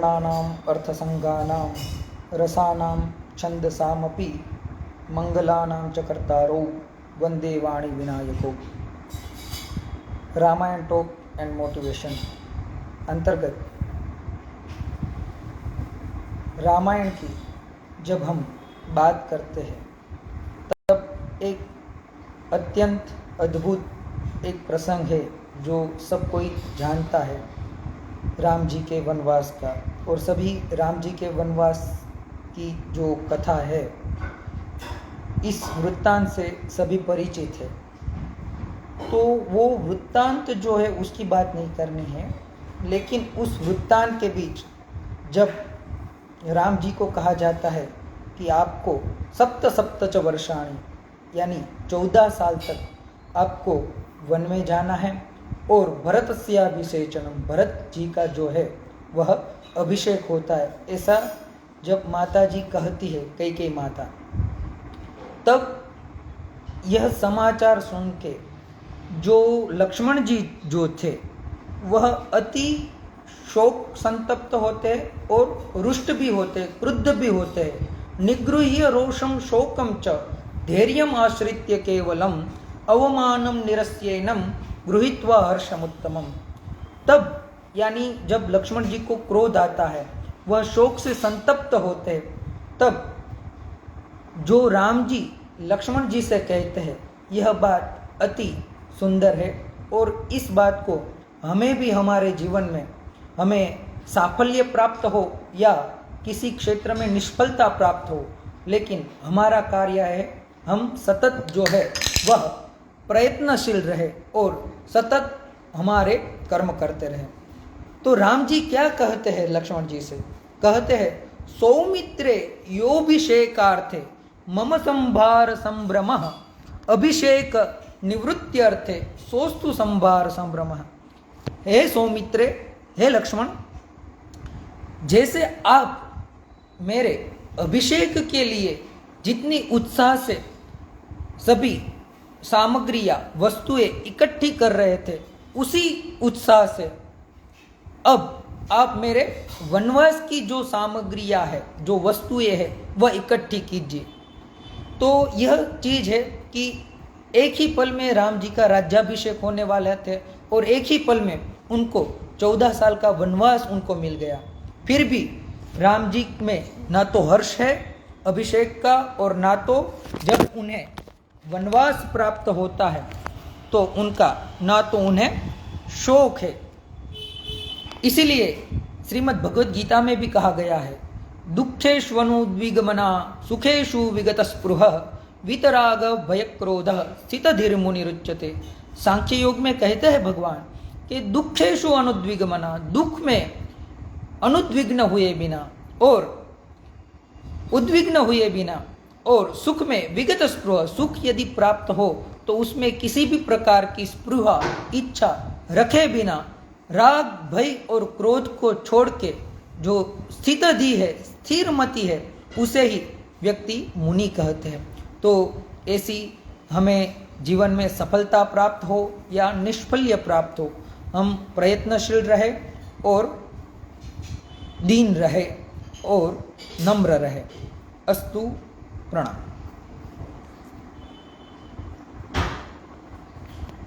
वर्णानाम् अर्थसंज्ञानां रसानां छन्दसामपि मंगलानां च कर्तारौ वंदे वाणी विनायको। Ramayan talk and motivation अंतर्गत रामायण की जब हम बात करते हैं तब एक अत्यंत अद्भुत एक प्रसंग है जो सब कोई जानता है, राम जी के वनवास का। और सभी राम जी के वनवास की जो कथा है इस वृत्तांत से सभी परिचित है। तो वो वृत्तांत जो है उसकी बात नहीं करनी है, लेकिन उस वृत्तांत के बीच जब राम जी को कहा जाता है कि आपको सप्त सप्त च वर्षाणि यानी 14 साल तक आपको वन में जाना है और भरतस्याभिषेचनम भरत जी का जो है वह अभिषेक होता है, ऐसा जब माता जी कहती है कैकेयी माता, तब यह समाचार सुन के जो लक्ष्मण जी जो थे वह अति शोक संतप्त होते और रुष्ट भी होते, क्रुद्ध भी होते। निगृह्य रोषम शोकम च धैर्यम आश्रित्य केवलम अवमानम निरस्येनम गृहीत्वा हर्षमुत्तमम। तब यानी जब लक्ष्मण जी को क्रोध आता है, वह शोक से संतप्त होते, तब जो राम जी लक्ष्मण जी से कहते हैं यह बात अति सुंदर है और इस बात को हमें भी हमारे जीवन में हमें साफल्य प्राप्त हो या किसी क्षेत्र में निष्फलता प्राप्त हो, लेकिन हमारा कार्य है हम सतत जो है वह प्रयत्नशील रहे और सतत हमारे कर्म करते रहे। तो राम जी क्या कहते हैं लक्ष्मण जी से? कहते हैं सौमित्रे योभिषेकार्थे मम संभार संभ्रमः अभिषेक निवृत्त्यर्थे सोस्तु संभार संभ्रमः। हे सौमित्रे, हे लक्ष्मण, जैसे आप मेरे अभिषेक के लिए जितनी उत्साह से सभी सामग्रियां वस्तुएं इकट्ठी कर रहे थे, उसी उत्साह से अब आप मेरे वनवास की जो सामग्रियां है, जो वस्तुएं हैं, वह इकट्ठी कीजिए। तो यह चीज है कि एक ही पल में राम जी का राज्याभिषेक होने वाले थे और एक ही पल में उनको 14 साल का वनवास उनको मिल गया। फिर भी राम जी में ना तो हर्ष है अभिषेक का और ना तो जब उन्हें वनवास प्राप्त होता है तो उनका ना तो उन्हें शोक है। इसीलिए श्रीमद् भगवद गीता में भी कहा गया है दुःखेष्वनुद्विग्मना सुखेषु विगतस्पृहः वीतराग भयक्रोधः स्थितधीर्मुनिरुच्यते। सांख्य योग में कहते हैं भगवान कि दुःखेषु अनुद्विग्मना, दुख में अनुद्विग्न हुए बिना और उद्विग्न हुए बिना, और सुख में विगत स्पृह, सुख यदि प्राप्त हो तो उसमें किसी भी प्रकार की स्पृहा इच्छा रखे बिना राग भय और क्रोध को छोड़ के जो स्थितधि है, स्थिर मति है, उसे ही व्यक्ति मुनि कहते हैं। तो ऐसी हमें जीवन में सफलता प्राप्त हो या निष्फल्य प्राप्त हो, हम प्रयत्नशील रहे और दीन रहे और नम्र रहे। अस्तु, प्रणाम।